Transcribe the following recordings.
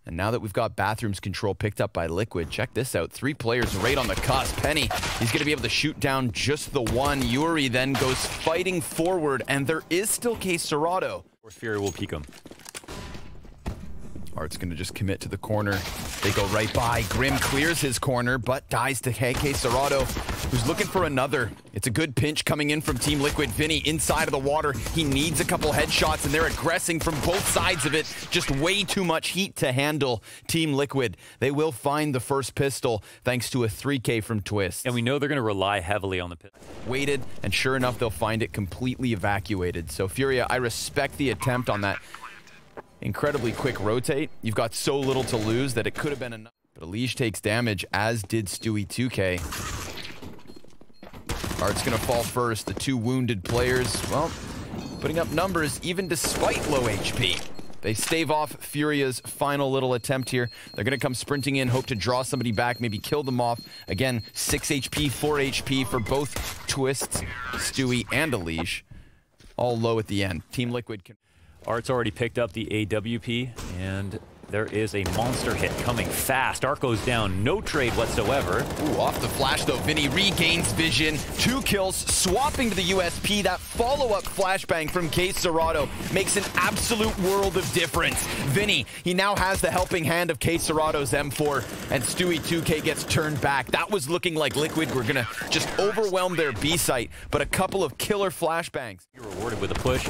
And now that we've got bathrooms control picked up by Liquid, check this out. 3 players right on the cusp. Penny, he's going to be able to shoot down just the one. Yuri then goes fighting forward, and there is still Case Serato. Or FURIA will peek him. Art's going to just commit to the corner. They go right by. Grim clears his corner, but dies to Case Serato, who's looking for another. It's a good pinch coming in from Team Liquid. Vinny inside of the water. He needs a couple headshots, and they're aggressing from both sides of it. Just way too much heat to handle Team Liquid. They will find the first pistol thanks to a 3K from Twist. And we know they're going to rely heavily on the pistol. Waited, and sure enough, they'll find it completely evacuated. So FURIA, I respect the attempt on that incredibly quick rotate. You've got so little to lose that it could have been enough. But Elige takes damage, as did Stewie 2K. Art's gonna fall first. The 2 wounded players, well, putting up numbers even despite low HP. They stave off FURIA's final little attempt here. They're gonna come sprinting in, hope to draw somebody back, maybe kill them off. Again, 6 HP, 4 HP for both Twists, Stewie, and Elige. All low at the end. Team Liquid can... Art's already picked up the AWP, and there is a monster hit coming fast. Art goes down, no trade whatsoever. Ooh, off the flash though, Vinny regains vision. 2 kills, swapping to the USP. That follow-up flashbang from Case Serato makes an absolute world of difference. Vinny, he now has the helping hand of Case Serato's M4, and Stewie 2K gets turned back. That was looking like Liquid were gonna just overwhelm their B site, but a couple of killer flashbangs. You're rewarded with a push.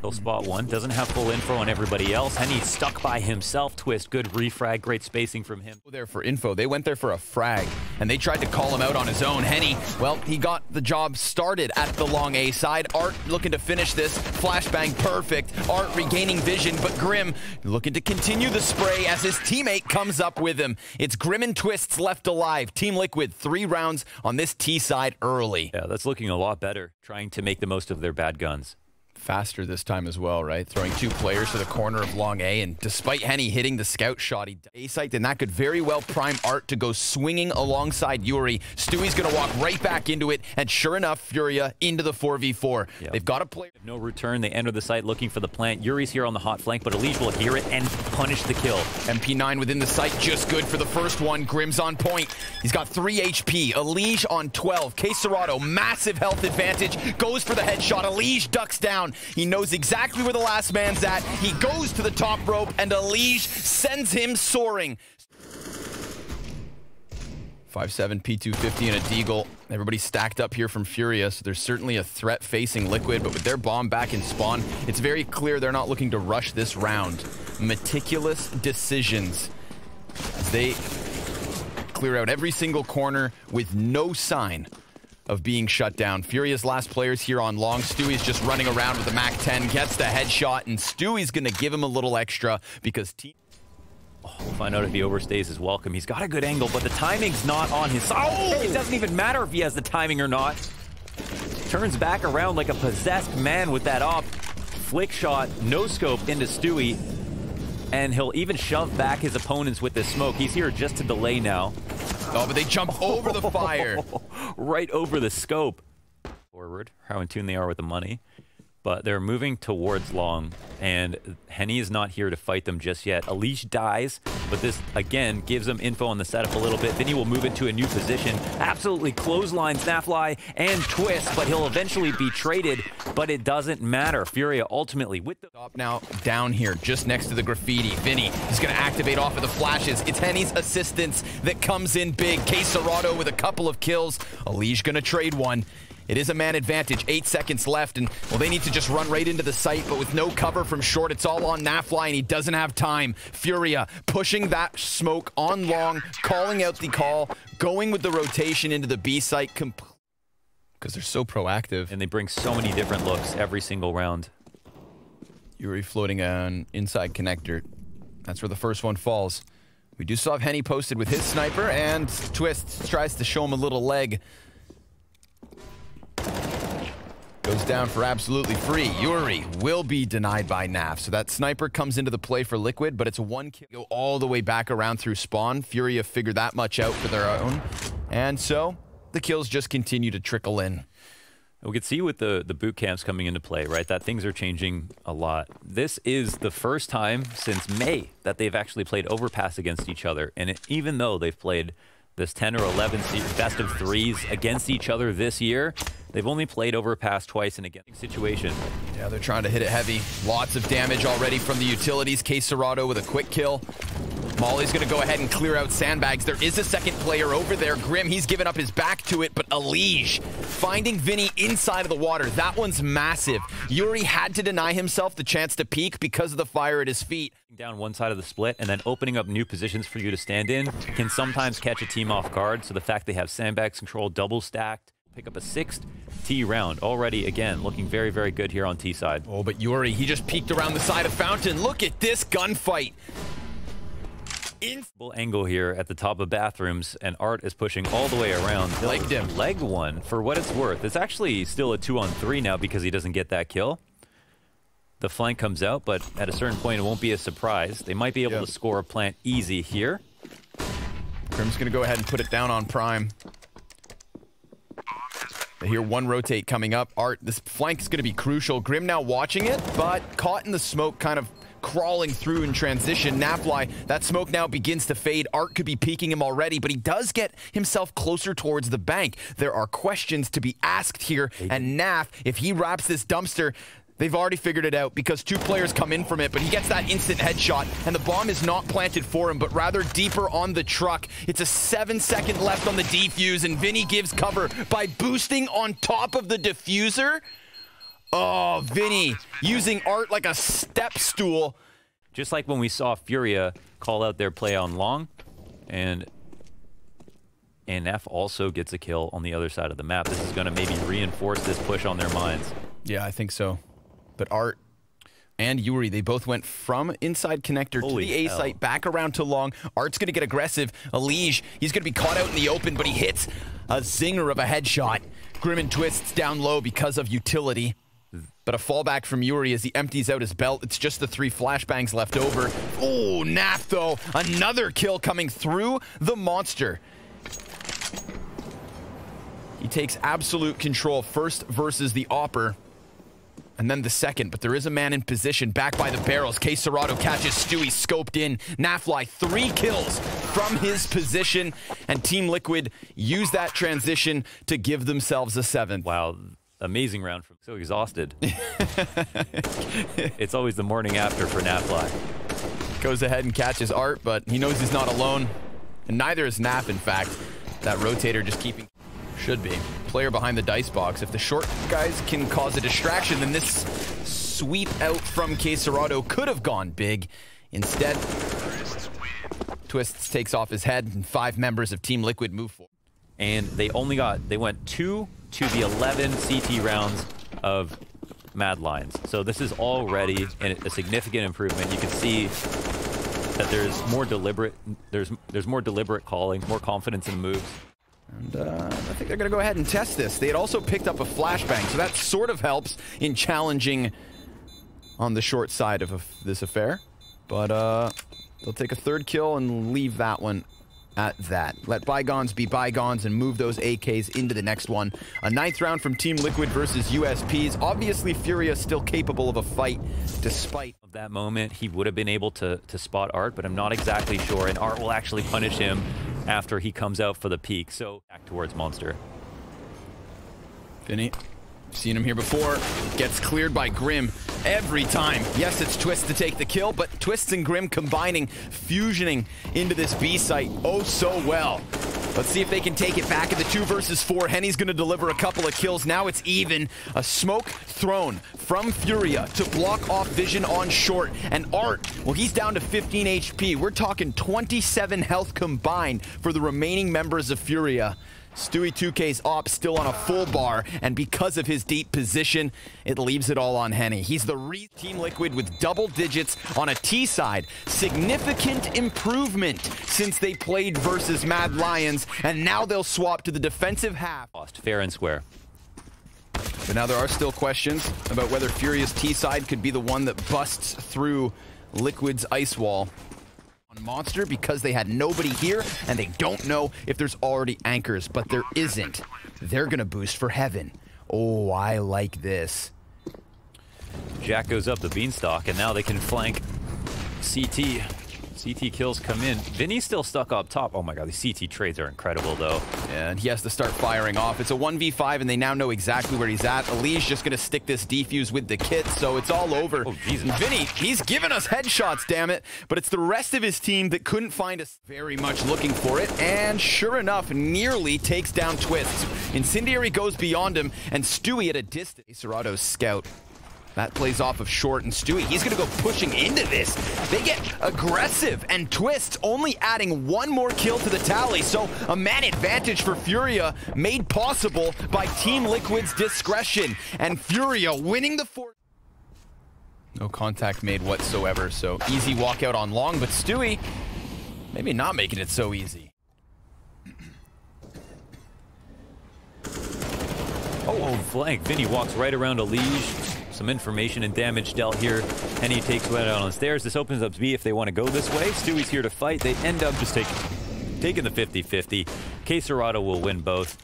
He'll spot one. Doesn't have full info on everybody else. Henny's stuck by himself. Twist, good refrag, great spacing from him. There for info. They went there for a frag, and they tried to call him out on his own. Henny, well, he got the job started at the long A side. Art looking to finish this. Flashbang perfect. Art regaining vision, but Grim looking to continue the spray as his teammate comes up with him. It's Grim and Twists left alive. Team Liquid, 3 rounds on this T side early. Yeah, that's looking a lot better. Trying to make the most of their bad guns. Faster this time as well, right? Throwing 2 players to the corner of long A, and despite Henny hitting the scout shot, he A-site, and that could very well prime Art to go swinging alongside Yuri. Stewie's gonna walk right back into it, and sure enough, FURIA into the 4v4. Yep. They've got a player. No return, they enter the site looking for the plant. Yuri's here on the hot flank, but Elige will hear it and punish the kill. MP9 within the site, just good for the first one. Grim's on point. He's got 3 HP. Elige on 12. Case Serato, massive health advantage, goes for the headshot. Elige ducks down. He knows exactly where the last man's at. He goes to the top rope, and Elige sends him soaring. 5-7 P250 and a Deagle. Everybody stacked up here from FURIA, so there's certainly a threat facing Liquid, but with their bomb back in spawn, it's very clear they're not looking to rush this round. Meticulous decisions as they clear out every single corner with no sign of being shut down. FURIA's last players here on long. Stewie's just running around with the MAC-10, gets the headshot, and Stewie's gonna give him a little extra because we'll find out if he overstays his welcome. He's got a good angle, but the timing's not on his side. Oh! It doesn't even matter if he has the timing or not. Turns back around like a possessed man with that op. Flick shot, no scope into Stewie, and he'll even shove back his opponents with this smoke. He's here just to delay now. Oh, but they jump over the fire. Right over the scope. Forward, how in tune they are with the money. But they're moving towards long, and Henny is not here to fight them just yet. Elige dies, but this, again, gives them info on the setup a little bit. Then he will move into a new position. Absolutely clothesline, Snapfly, and Twist, but he'll eventually be traded, but it doesn't matter. FURIA ultimately with the... Top now down here, just next to the graffiti. Vinny is going to activate off of the flashes. It's Henny's assistance that comes in big. Case Serato with a couple of kills. Elige going to trade one. It is a man advantage, 8 seconds left, and, well, they need to just run right into the site, but with no cover from short, it's all on Nafly, and he doesn't have time. FURIA pushing that smoke on long, calling out the call, going with the rotation into the B site, because they're so proactive. And they bring so many different looks every single round. Yuri floating an inside connector. That's where the first one falls. We do still have Henny posted with his sniper, and Twist tries to show him a little leg. Goes down for absolutely free. Yuri will be denied by Naf. So that sniper comes into the play for Liquid, but it's a 1 kill. Go all the way back around through spawn. FURIA figured that much out for their own. And so the kills just continue to trickle in. We could see with the boot camps coming into play, right, that things are changing a lot. This is the first time since May that they've actually played overpass against each other. And even though they've played this 10 or 11 best of threes against each other this year, they've only played overpass twice in a game situation. Yeah, they're trying to hit it heavy. Lots of damage already from the utilities. Quesarado with a quick kill. Molly's going to go ahead and clear out sandbags. There is a second player over there. Grim, he's given up his back to it, but Alige finding Vinny inside of the water. That one's massive. Yuri had to deny himself the chance to peek because of the fire at his feet. Down one side of the split and then opening up new positions for you to stand in can sometimes catch a team off guard. So the fact they have sandbags control double stacked, pick up a 6th T round. Already, again, looking very, very good here on T side. Oh, but Yuri, he just peeked around the side of Fountain. Look at this gunfight. Angle here at the top of bathrooms, and Art is pushing all the way around. Legged him. Leg one, for what it's worth. It's actually still a 2-on-3 now because he doesn't get that kill. The flank comes out, but at a certain point, it won't be a surprise. They might be able to score a plant easy here. Grim's going to go ahead and put it down on Prime. They hear one rotate coming up. Art, this flank is going to be crucial. Grim now watching it, but caught in the smoke, kind of crawling through in transition. Nafly, that smoke now begins to fade. Art could be peeking him already, but he does get himself closer towards the bank. There are questions to be asked here, and Naf, if he wraps this dumpster, they've already figured it out because 2 players come in from it, but he gets that instant headshot, and the bomb is not planted for him, but rather deeper on the truck. It's a 7-second left on the defuse, and Vinny gives cover by boosting on top of the diffuser. Oh, Vinny using Art like a step stool. Just like when we saw FURIA call out their play on long, and F also gets a kill on the other side of the map. This is going to maybe reinforce this push on their minds. Yeah, I think so. But Art and Yuri, they both went from inside connector to the A site, back around to long. Art's going to get aggressive. Alige, he's going to be caught out in the open, but he hits a zinger of a headshot. Grim and Twists down low because of utility. But a fallback from Yuri as he empties out his belt. It's just the 3 flashbangs left over. Oh, Naf, though. Another kill coming through the monster. He takes absolute control first versus the Opper. And then the second, but there is a man in position back by the barrels. Quesarado catches Stewie scoped in. Nafly, 3 kills from his position. And Team Liquid use that transition to give themselves a 7th. Wow. Amazing round. From so exhausted. It's always the morning after for Nafly. Goes ahead and catches Art, but he knows he's not alone. And neither is Naf, in fact. That rotator just keeping... Should be. Player behind the dice box. If the short guys can cause a distraction, then this sweep out from Quesarado could have gone big. Instead, Twists takes off his head, and 5 members of Team Liquid move forward. And they went 2 to the 11 CT rounds of Mad Lions. So this is already a significant improvement. You can see that there's more deliberate calling, more confidence in moves. And I think they're going to go ahead and test this. They had also picked up a flashbang, so that sort of helps in challenging on the short side of this affair. But they'll take a 3rd kill and leave that one at that. Let bygones be bygones and move those AKs into the next one. A 9th round from Team Liquid versus USPs. Obviously, FURIA still capable of a fight despite... Of that moment, he would have been able to spot Art, but I'm not exactly sure, and Art will actually punish him after he comes out for the peak. So back towards Monster. Vinny, seen him here before. Gets cleared by Grim every time. Yes, it's Twist to take the kill, but Twists and Grim combining, fusioning into this B site oh so well. Let's see if they can take it back at the 2 versus 4. Henny's going to deliver a couple of kills. Now it's even. A smoke thrown from FURIA to block off vision on short. And Art, well, he's down to 15 HP. We're talking 27 health combined for the remaining members of FURIA. Stewie 2K's op still on a full bar, and because of his deep position, it leaves it all on Henny. He's the Team Liquid with double digits on a T side. Significant improvement since they played versus Mad Lions, and now they'll swap to the defensive half. Lost fair and square. But now there are still questions about whether FURIA's T side could be the one that busts through Liquid's ice wall. Monster, because they had nobody here and they don't know if there's already anchors, but there isn't. They're gonna boost for heaven. Oh, I like this. Jack goes up the beanstalk, and now they can flank CT. CT kills come in. Vinny's still stuck up top. Oh my god, these CT trades are incredible, though. And he has to start firing off. It's a 1v5, and they now know exactly where he's at. Ali's just going to stick this defuse with the kit, so it's all over. Oh, Jesus. Vinny, he's giving us headshots, damn it. But it's the rest of his team that couldn't find us. Very much looking for it, and sure enough, nearly takes down Twists. Incendiary goes beyond him, and Stewie at a distance. Cerrado's scout. That plays off of short, and Stewie, he's going to go pushing into this. They get aggressive, and Twists only adding one more kill to the tally, so a man advantage for FURIA made possible by Team Liquid's discretion, and FURIA winning the fort. No contact made whatsoever, so easy walkout on long, but Stewie maybe not making it so easy. Oh, flank. Vinny walks right around Elige. Some information and damage dealt here. Henny takes one out on stairs. This opens up B if they want to go this way. Stewie's here to fight. They end up just taking the 50-50. Cerrado will win both.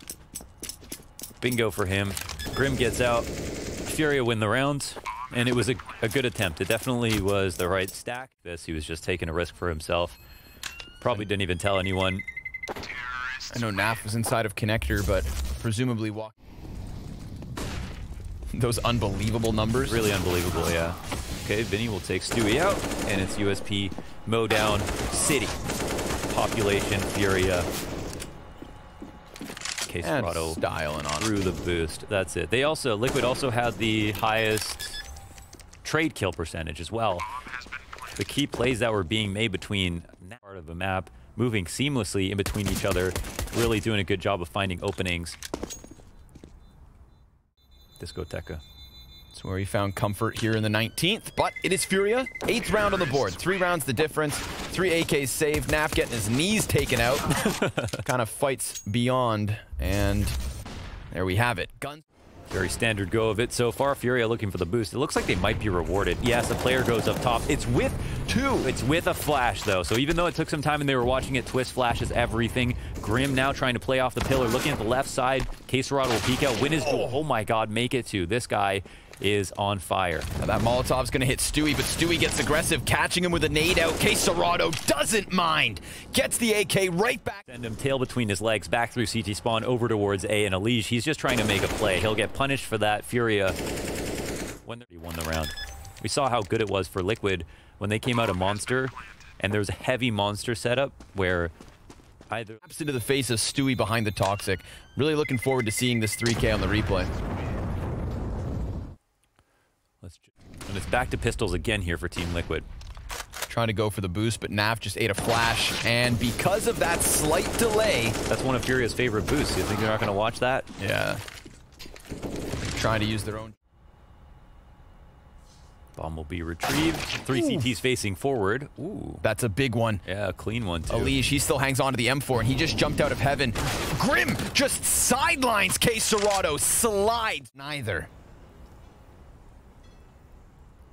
Bingo for him. Grim gets out. FURIA win the round. And it was a good attempt. It definitely was the right stack. He was just taking a risk for himself. Probably didn't even tell anyone. I know Naf was inside of connector, but presumably walked. Those unbelievable numbers. Really unbelievable, yeah. Okay, Vinny will take Stewie out, and it's USP, mow down, city. Population, FURIA. Cerrado styling on through the boost. That's it. They also, Liquid also had the highest trade kill percentage as well. The key plays that were being made between part of the map, moving seamlessly in between each other, really doing a good job of finding openings. Discoteca. That's where he found comfort here in the 19th, but it is FURIA. 8th round on the board. 3 rounds the difference. 3 AKs saved. Naf getting his knees taken out. Kind of fights beyond, and there we have it. Guns. Very standard go of it so far. FURIA looking for the boost. It looks like they might be rewarded. Yes, a player goes up top. It's with 2. It's with a flash, though. So even though it took some time and they were watching it, Twist flashes everything. Grim now trying to play off the pillar, looking at the left side. Cerrado will peek out, win his duel. Oh my god, make it 2. This guy is on fire. Now that Molotov's going to hit Stewie, but Stewie gets aggressive, catching him with a nade out. Cerrado doesn't mind. Gets the AK right back. Send him tail between his legs, back through CT spawn, over towards A, and Elige. He's just trying to make a play. He'll get punished for that. FURIA when he won the round. We saw how good it was for Liquid when they came out of Monster, and there was a heavy Monster setup where either taps into the face of Stewie behind the Toxic. Really looking forward to seeing this 3K on the replay. And it's back to pistols again here for Team Liquid. Trying to go for the boost, but Naf just ate a flash, and because of that slight delay... That's one of FURIA's favorite boosts. You think they're not going to watch that? Yeah. Trying to use their own... Bomb will be retrieved. 3 CTs facing forward. Ooh. That's a big one. Yeah, a clean one, too. Elige, he still hangs on to the M4, and he just jumped out of heaven. Grim just sidelines Cerrado. Slides. Neither.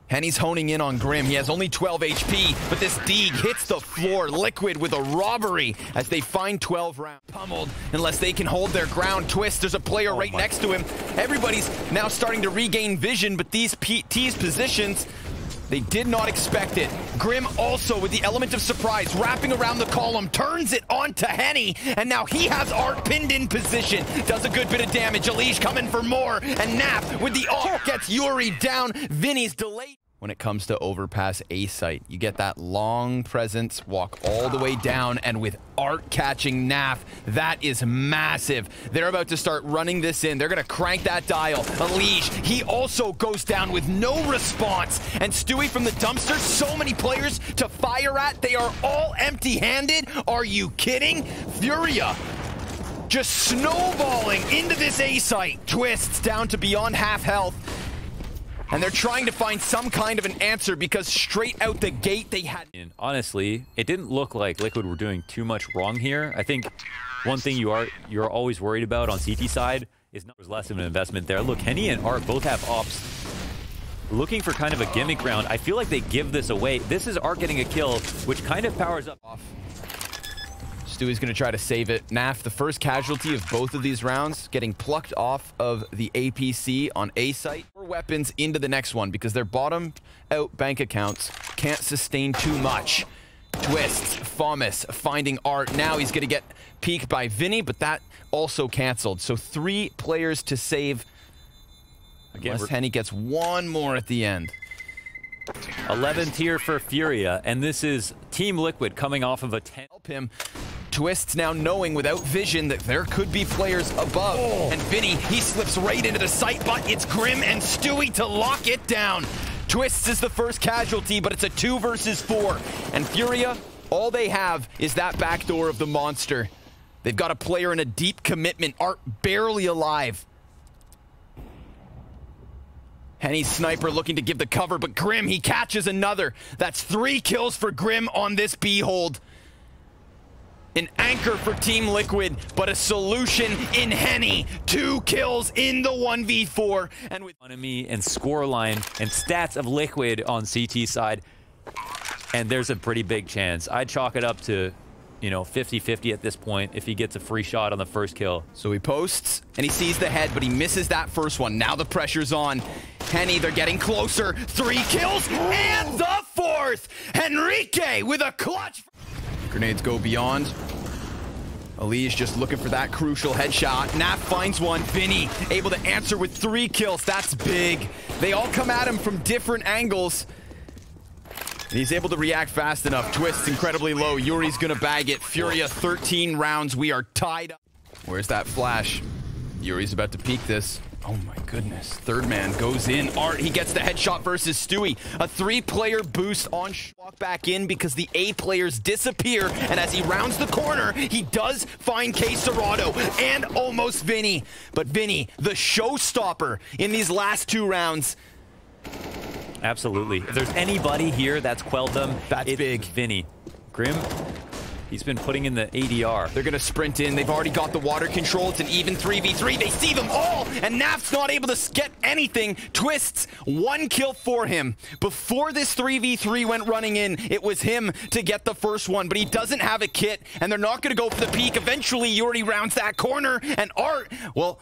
Henny's honing in on Grim. He has only 12 HP, but this Deeg hits the floor. Liquid with a robbery as they find 12 rounds. Pummeled unless they can hold their ground. Twist, there's a player right next to him. Everybody's now starting to regain vision, but these PT's positions, they did not expect it. Grim also with the element of surprise, wrapping around the column, turns it onto Henny, and now he has Art pinned in position. Does a good bit of damage. Elige coming for more, and Naf with the ult gets Yuri down. Vinny's delayed. When it comes to overpass A site, you get that long presence, walk all the way down, and with Art catching Naf, that is massive. They're about to start running this in. They're going to crank that dial. Elige, he also goes down with no response. And Stewie from the dumpster, so many players to fire at. They are all empty-handed. Are you kidding? FURIA just snowballing into this A site. Twists down to beyond half health. And they're trying to find some kind of an answer because straight out the gate they had... And honestly, it didn't look like Liquid were doing too much wrong here. I think one thing you're always worried about on CT side is not there's less of an investment there. Look, Henny and Art both have ops looking for kind of a gimmick round. I feel like they give this away. This is Art getting a kill, which kind of powers up. Stewie's going to try to save it. Naf, the first casualty of both of these rounds, getting plucked off of the APC on A site. 4 weapons into the next one because their bottomed out bank accounts can't sustain too much. Twists, Fomus finding Art. Now he's going to get peeked by Vinny, but that also canceled. So 3 players to save. Again, unless Henny gets one more at the end. 11th here for FURIA, and this is Team Liquid coming off of a 10. Help him. Twists now knowing without vision that there could be players above. Oh. And Vinny, he slips right into the site, but it's Grim and Stewie to lock it down. Twists is the first casualty, but it's a 2 versus 4. And FURIA, all they have is that back door of the monster. They've got a player in a deep commitment. Art barely alive. Henny's sniper looking to give the cover, but Grim, he catches another. That's 3 kills for Grim on this B hold. An anchor for Team Liquid, but a solution in Henny. 2 kills in the 1v4. And with economy and scoreline and stats of Liquid on CT side, and there's a pretty big chance. I'd chalk it up to, you know, 50-50 at this point if he gets a free shot on the first kill. So he posts, and he sees the head, but he misses that first one. Now the pressure's on. Henny, they're getting closer. 3 kills, and the 4th! Henrique with a clutch. Grenades go beyond. Ali's just looking for that crucial headshot. Naf finds one. Vinny able to answer with 3 kills. That's big. They all come at him from different angles. And he's able to react fast enough. Twists incredibly low. Yuri's gonna bag it. FURIA 13 rounds. We are tied up. Where's that flash? Yuri's about to peek this. Oh my goodness. Third man goes in. Art, he gets the headshot versus Stewie. A 3-player boost on walk back in because the A players disappear. And as he rounds the corner, he does find Cerrado and almost Vinny. But Vinny, the showstopper in these last 2 rounds. Absolutely. If there's anybody here that's quelled them, that's big. Vinny. Grim, he's been putting in the ADR. They're going to sprint in. They've already got the water control. It's an even 3v3. They see them all, and Naf's not able to get anything. Twists, 1 kill for him. Before this 3v3 went running in, it was him to get the first one, but he doesn't have a kit, and they're not going to go for the peak. Eventually, Yuri rounds that corner, and Art, well,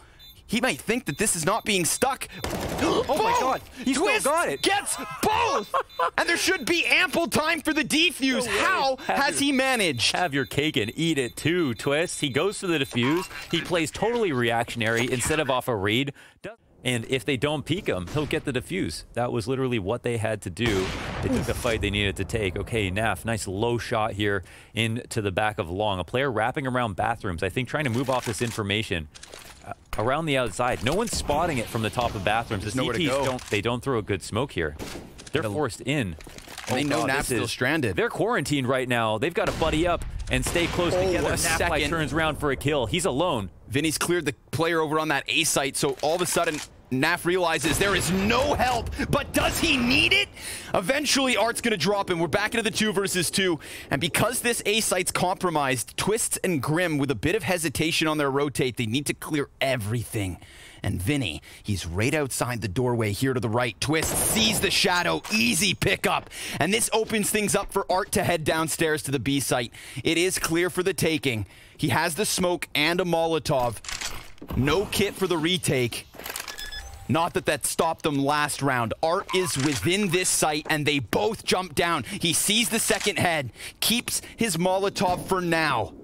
he might think that this is not being stuck. Oh my god, he still got it. Gets both! And there should be ample time for the defuse. How has he managed? Have your cake and eat it too, Twist. He goes for the defuse. He plays totally reactionary instead of off a read. And if they don't peek him, he'll get the defuse. That was literally what they had to do. They took the fight they needed to take. Okay, Naf, nice low shot here into the back of long. A player wrapping around bathrooms, I think trying to move off this information. Around the outside. No one's spotting it from the top of bathrooms. The CTs don't throw a good smoke here. They're forced in. They know Naf's still stranded. They're quarantined right now. They've got to buddy up and stay close together. Naf turns around for a kill. He's alone. Vinny's cleared the player over on that A site, so all of a sudden Naf realizes there is no help, but does he need it? Eventually, Art's gonna drop him. We're back into the 2 versus 2, and because this A site's compromised, Twists and Grim, with a bit of hesitation on their rotate, they need to clear everything. And Vinny, he's right outside the doorway here to the right. Twist sees the shadow, easy pickup. And this opens things up for Art to head downstairs to the B site. It is clear for the taking. He has the smoke and a Molotov. No kit for the retake. Not that that stopped them last round. Art is within this site, and they both jump down. He sees the second head, keeps his Molotov for now.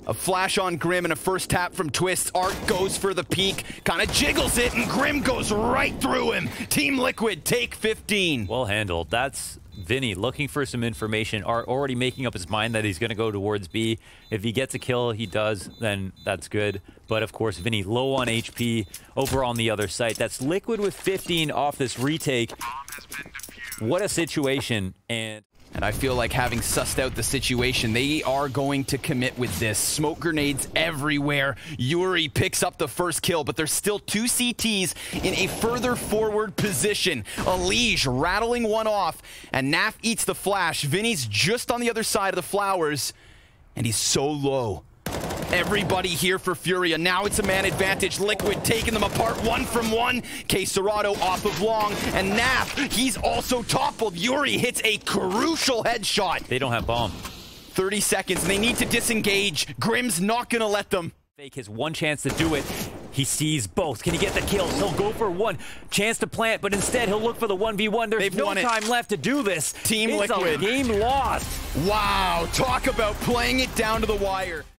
A flash on Grim and a first tap from Twists. Art goes for the peek, kind of jiggles it, and Grim goes right through him. Team Liquid take 15. Well handled. That's Vinny looking for some information. Art already making up his mind that he's going to go towards B. If he gets a kill, he does, then that's good. But of course, Vinny low on HP over on the other side. That's Liquid with 15 off this retake. What a situation. And I feel like having sussed out the situation, they are going to commit with this. Smoke grenades everywhere. Yuri picks up the first kill, but there's still 2 CTs in a further forward position. Alige rattling one off, and Naf eats the flash. Vinny's just on the other side of the flowers, and he's so low. Everybody here for FURIA. Now it's a man advantage. Liquid taking them apart 1 from 1. Cerrado off of long. And Naf, he's also toppled. Yuri hits a crucial headshot. They don't have bomb. 30 seconds, and they need to disengage. Grim's not gonna let them. Fake has one chance to do it. He sees both. Can he get the kills? He'll go for one chance to plant, but instead he'll look for the 1v1. There's no time left to do this. Team It's Liquid. a game lost. Wow, talk about playing it down to the wire.